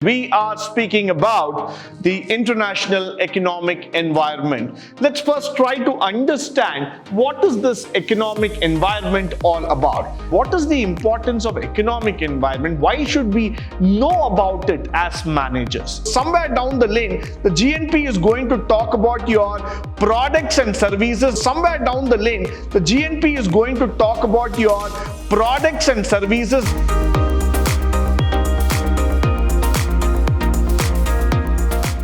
We are speaking about the international economic environment. Let's first try to understand what is this economic environment all about. What is the importance of economic environment? Why should we know about it as managers? Somewhere down the lane, the GNP is going to talk about your products and services. Somewhere down the lane, the GNP is going to talk about your products and services.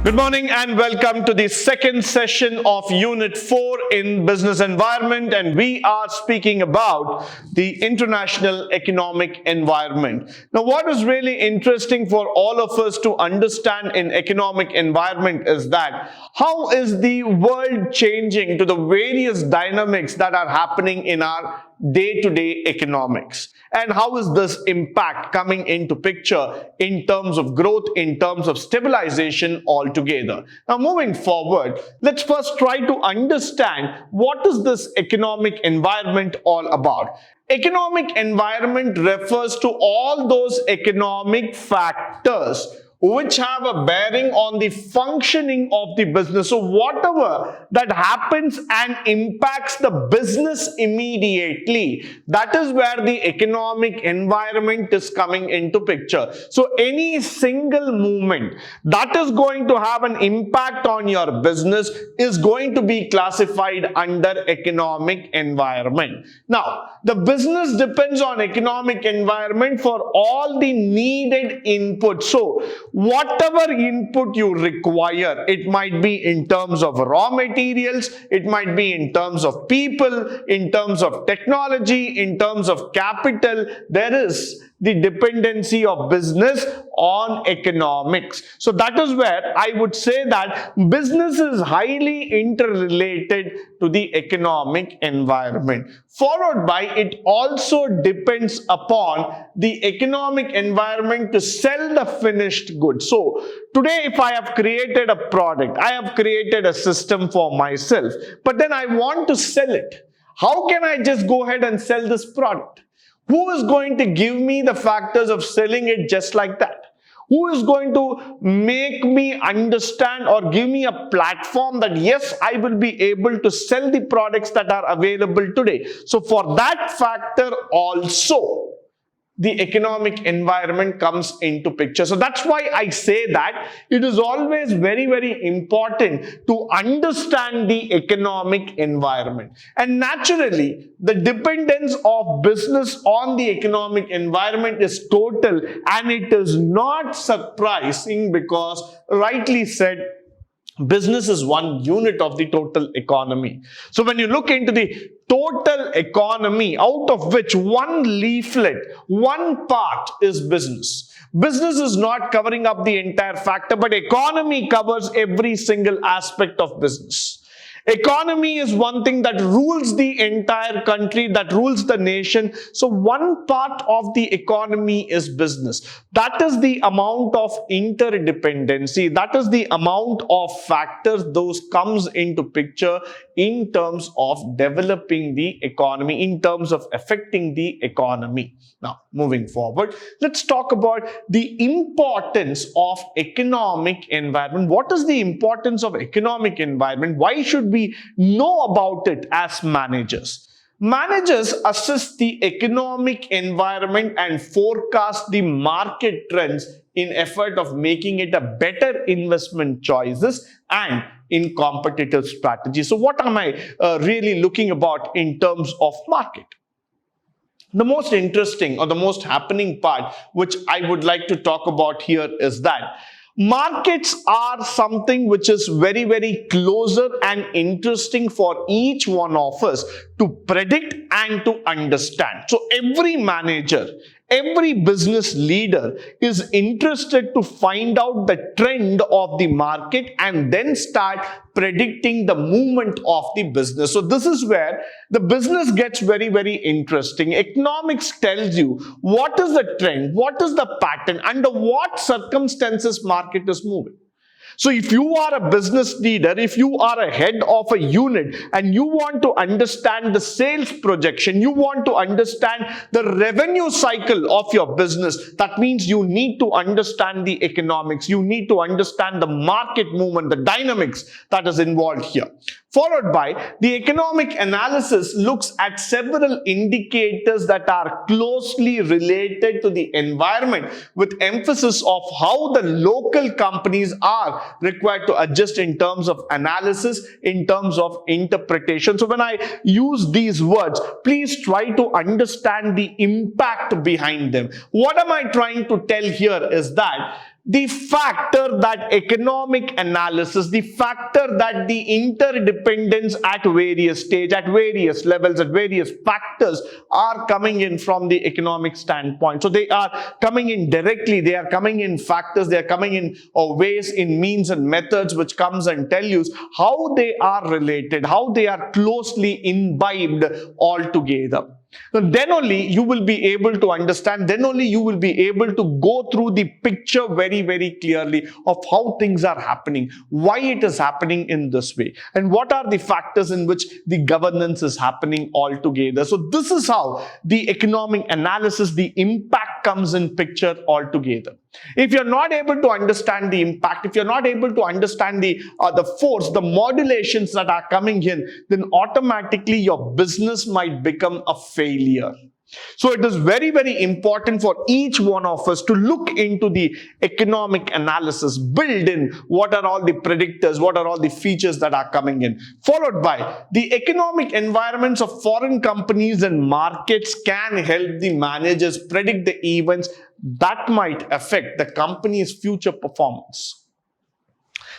Good morning and welcome to the second session of Unit 4 in Business Environment, and we are speaking about the international economic environment. Now, what is really interesting for all of us to understand in economic environment is that how is the world changing to the various dynamics that are happening in our day-to-day economics, and how is this impact coming into picture in terms of growth, in terms of stabilization altogether. Now, moving forward, let's first try to understand what is this economic environment all about. Economic environment refers to all those economic factors which have a bearing on the functioning of the business. So whatever that happens and impacts the business immediately, that is where the economic environment is coming into picture. So any single movement that is going to have an impact on your business is going to be classified under economic environment. Now, the business depends on economic environment for all the needed input. So whatever input you require, it might be in terms of raw materials, it might be in terms of people, in terms of technology, in terms of capital, there is the dependency of business on economics. So that is where I would say that business is highly interrelated to the economic environment. Followed by, it also depends upon the economic environment to sell the finished goods. So today, if I have created a product, I have created a system for myself, but then I want to sell it. How can I just go ahead and sell this product? Who is going to give me the factors of selling it just like that? Who is going to make me understand or give me a platform that yes, I will be able to sell the products that are available today? So for that factor also, the economic environment comes into picture. So that's why I say that it is always very, very important to understand the economic environment. And naturally, the dependence of business on the economic environment is total, and it is not surprising because, rightly said, business is one unit of the total economy. So when you look into the total economy, out of which one leaflet, one part is business. Business is not covering up the entire factor, but economy covers every single aspect of business. Economy is one thing that rules the entire country, that rules the nation. So one part of the economy is business. That is the amount of interdependency. That is the amount of factors those comes into picture in terms of developing the economy, in terms of affecting the economy. Now, moving forward, let's talk about the importance of economic environment. What is the importance of economic environment? Why should we know about it as managers? Managers assess the economic environment and forecast the market trends in effort of making it a better investment choices and in competitive strategy. So what am I really looking about in terms of market? The most interesting or the most happening part which I would like to talk about here is that markets are something which is very, very closer and interesting for each one of us to predict and to understand. So every manager, every business leader is interested to find out the trend of the market and then start predicting the movement of the business. So this is where the business gets very, very interesting. Economics tells you what is the trend, what is the pattern, under what circumstances market is moving. So if you are a business leader, if you are a head of a unit and you want to understand the sales projection, you want to understand the revenue cycle of your business, that means you need to understand the economics, you need to understand the market movement, the dynamics that is involved here. Followed by the economic analysis looks at several indicators that are closely related to the environment, with emphasis of how the local companies are required to adjust in terms of analysis, in terms of interpretation. So when I use these words, please try to understand the impact behind them. What am I trying to tell here is that the factor that economic analysis, the factor that the interdependence at various stage, at various levels, at various factors are coming in from the economic standpoint. So they are coming in directly, they are coming in factors, they are coming in ways, in means and methods, which comes and tell you how they are related, how they are closely imbibed all together. So then only you will be able to understand, then only you will be able to go through the picture very, very clearly of how things are happening, why it is happening in this way, and what are the factors in which the governance is happening all together. So this is how the economic analysis, the impact comes in picture altogether. If you're not able to understand the impact, if you're not able to understand the force, the modulations that are coming in, then automatically your business might become a failure. So it is very, very important for each one of us to look into the economic analysis, build in what are all the predictors, what are all the features that are coming in. Followed by the economic environments of foreign companies and markets can help the managers predict the events that might affect the company's future performance.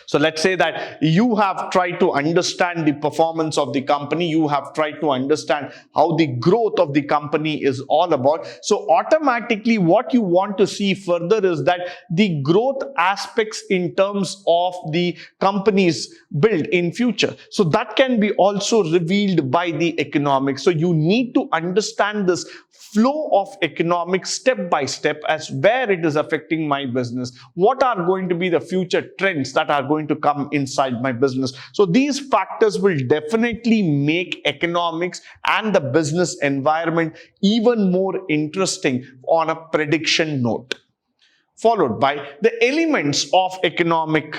So let's say that you have tried to understand the performance of the company, you have tried to understand how the growth of the company is all about. So automatically what you want to see further is that the growth aspects in terms of the company's build in future. So that can be also revealed by the economics. So you need to understand this flow of economics step by step as where it is affecting my business. What are going to be the future trends that are going to come inside my business? So these factors will definitely make economics and the business environment even more interesting on a prediction note. Followed by the elements of economic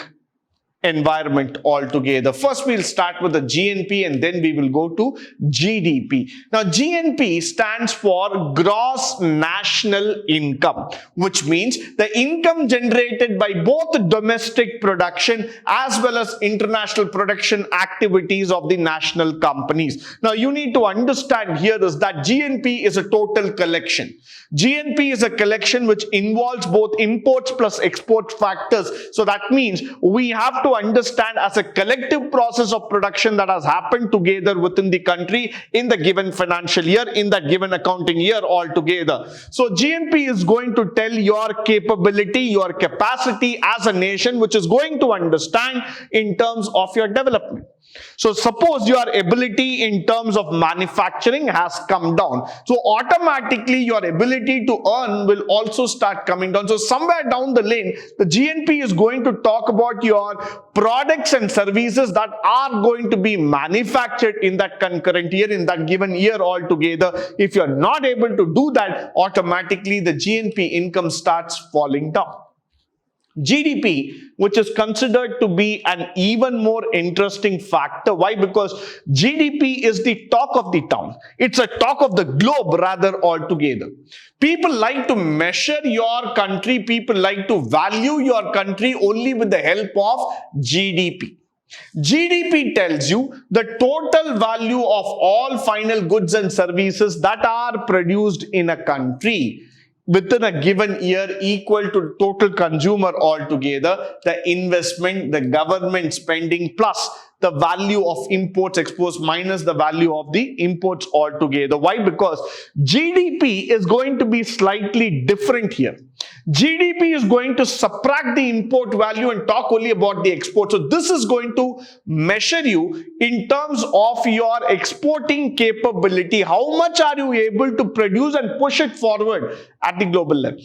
environment altogether. First, we'll start with the GNP and then we will go to GDP. Now, GNP stands for Gross National Income, which means the income generated by both domestic production as well as international production activities of the national companies. Now, you need to understand here is that GNP is a total collection. GNP is a collection which involves both imports plus export factors. So that means we have to understand as a collective process of production that has happened together within the country in the given financial year, in that given accounting year altogether. So GNP is going to tell your capability, your capacity as a nation, which is going to understand in terms of your development. So suppose your ability in terms of manufacturing has come down. So automatically your ability to earn will also start coming down. So somewhere down the lane, the GNP is going to talk about your products and services that are going to be manufactured in that concurrent year, in that given year altogether. If you're not able to do that, automatically the GNP income starts falling down. GDP, which is considered to be an even more interesting factor. Why? Because GDP is the talk of the town. It's a talk of the globe rather altogether. People like to measure your country, people like to value your country only with the help of GDP. GDP tells you the total value of all final goods and services that are produced in a country within a given year equal to total consumer altogether, the investment, the government spending plus the value of imports, exports minus the value of the imports altogether. Why? Because GDP is going to be slightly different here. GDP is going to subtract the import value and talk only about the export. So this is going to measure you in terms of your exporting capability. How much are you able to produce and push it forward at the global level?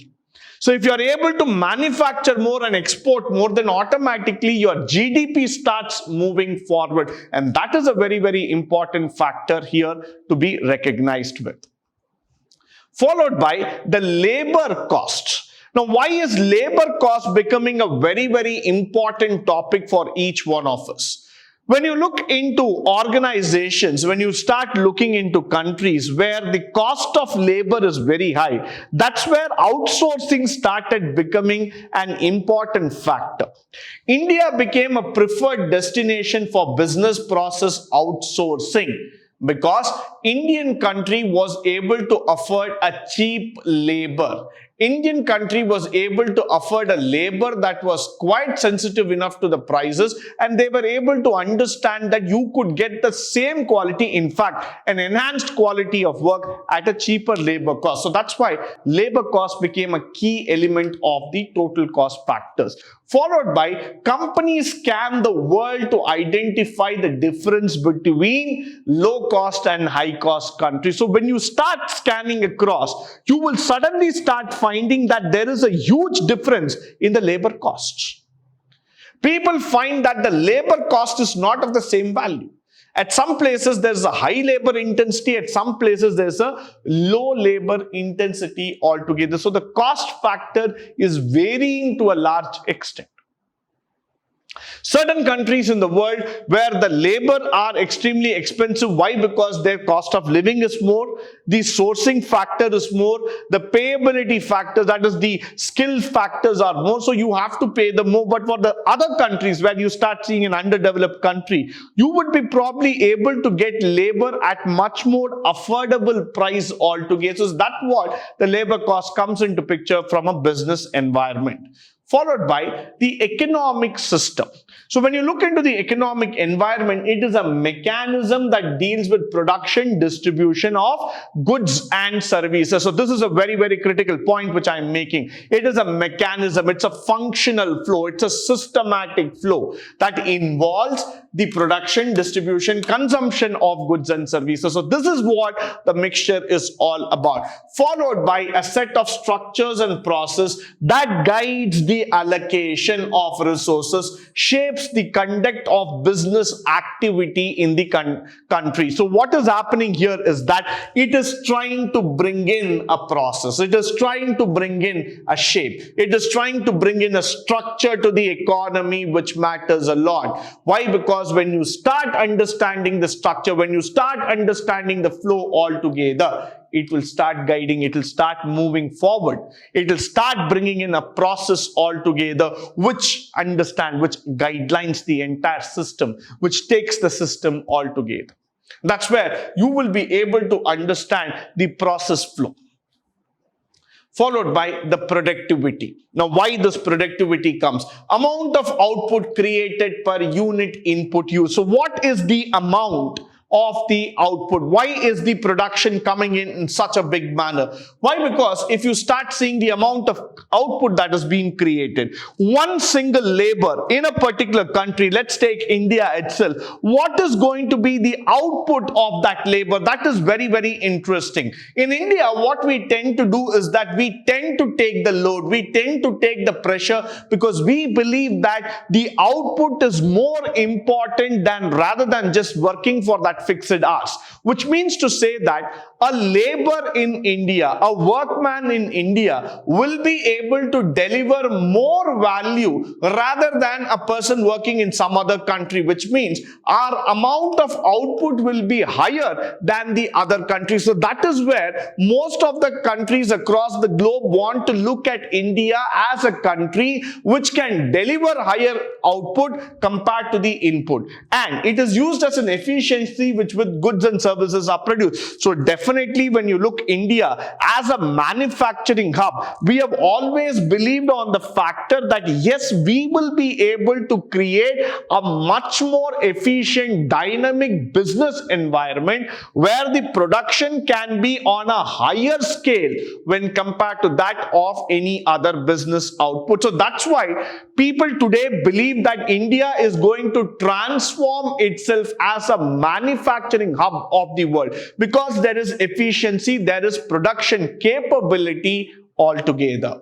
So if you are able to manufacture more and export more, then automatically your GDP starts moving forward. And that is a very, very important factor here to be recognized with. Followed by the labor cost. Now, why is labor cost becoming a very, very important topic for each one of us? When you look into organizations, when you start looking into countries where the cost of labor is very high, that's where outsourcing started becoming an important factor. India became a preferred destination for business process outsourcing, because Indian country was able to afford a cheap labor. Indian country was able to afford a labor that was quite sensitive enough to the prices, and they were able to understand that you could get the same quality, in fact, an enhanced quality of work at a cheaper labor cost. So that's why labor cost became a key element of the total cost factors. Followed by companies scan the world to identify the difference between low cost and high cost countries. So when you start scanning across, you will suddenly start finding that there is a huge difference in the labor costs. People find that the labor cost is not of the same value. At some places, there's a high labor intensity. At some places, there's a low labor intensity altogether. So the cost factor is varying to a large extent. Certain countries in the world where the labor are extremely expensive. Why? Because their cost of living is more, the sourcing factor is more, the payability factor, that is the skill factors are more, so you have to pay them more. But for the other countries where you start seeing an underdeveloped country, you would be probably able to get labor at much more affordable price altogether. So that's what the labor cost comes into picture from a business environment. Followed by the economic system. So when you look into the economic environment, it is a mechanism that deals with production, distribution of goods and services. So this is a very, very critical point which I am making. It is a mechanism, it's a functional flow, it's a systematic flow that involves the production, distribution, consumption of goods and services. So this is what the mixture is all about. Followed by a set of structures and process that guides the allocation of resources, shapes the conduct of business activity in the country. So what is happening here is that it is trying to bring in a process. It is trying to bring in a shape. It is trying to bring in a structure to the economy which matters a lot. Why? Because when you start understanding the structure, when you start understanding the flow altogether, it will start guiding, it will start moving forward. It will start bringing in a process altogether which guidelines the entire system, which takes the system altogether. That's where you will be able to understand the process flow. Followed by the productivity. Now, why this productivity comes? Amount of output created per unit input use. So what is the amount of the output? Why is the production coming in such a big manner? Why? Because if you start seeing the amount of output that is being created, one single labor in a particular country, let's take India itself, what is going to be the output of that labor? That is very, very interesting. In India, what we tend to do is that we tend to take the load, we tend to take the pressure, because we believe that the output is more important rather than just working for that fixed hours, which means to say that a labor in India, a workman in India will be able to deliver more value rather than a person working in some other country, which means our amount of output will be higher than the other countries. So that is where most of the countries across the globe want to look at India as a country which can deliver higher output compared to the input, and it is used as an efficiency which with goods and services are produced. So definitely when you look India as a manufacturing hub, we have always believed on the factor that yes, we will be able to create a much more efficient, dynamic business environment where the production can be on a higher scale when compared to that of any other business output. So that's why people today believe that India is going to transform itself as a manufacturing hub of the world, because there is efficiency, there is production capability altogether.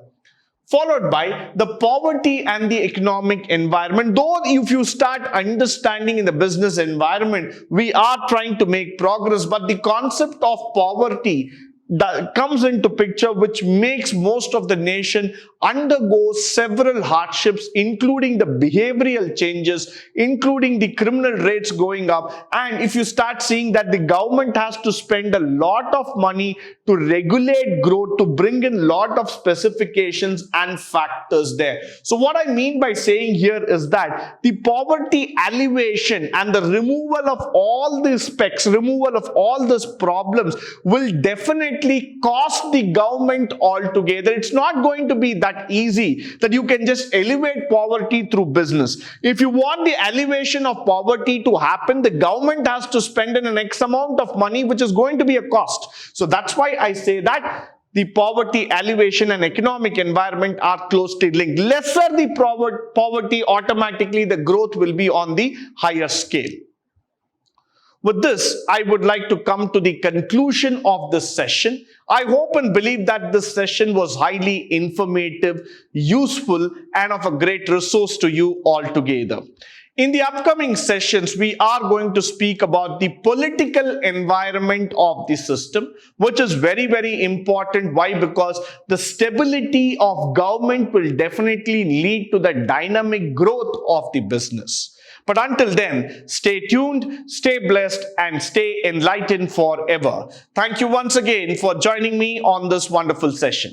followed by the poverty and the economic environment. Though if you start understanding in the business environment, we are trying to make progress, but the concept of poverty that comes into picture, which makes most of the nation undergo several hardships, including the behavioral changes, including the criminal rates going up. And if you start seeing that the government has to spend a lot of money to regulate growth, to bring in a lot of specifications and factors there. So what I mean by saying here is that the poverty alleviation and the removal of all these specs, removal of all these problems will definitely cost the government altogether. It's not going to be that easy that you can just elevate poverty through business. If you want the elevation of poverty to happen, the government has to spend an X amount of money, which is going to be a cost. So that's why I say that the poverty elevation and economic environment are closely linked. Lesser the poverty, automatically the growth will be on the higher scale. With this, I would like to come to the conclusion of this session. I hope and believe that this session was highly informative, useful, and of a great resource to you altogether. In the upcoming sessions, we are going to speak about the political environment of the system, which is very, very important. Why? Because the stability of government will definitely lead to the dynamic growth of the business. But until then, stay tuned, stay blessed, and stay enlightened forever. Thank you once again for joining me on this wonderful session.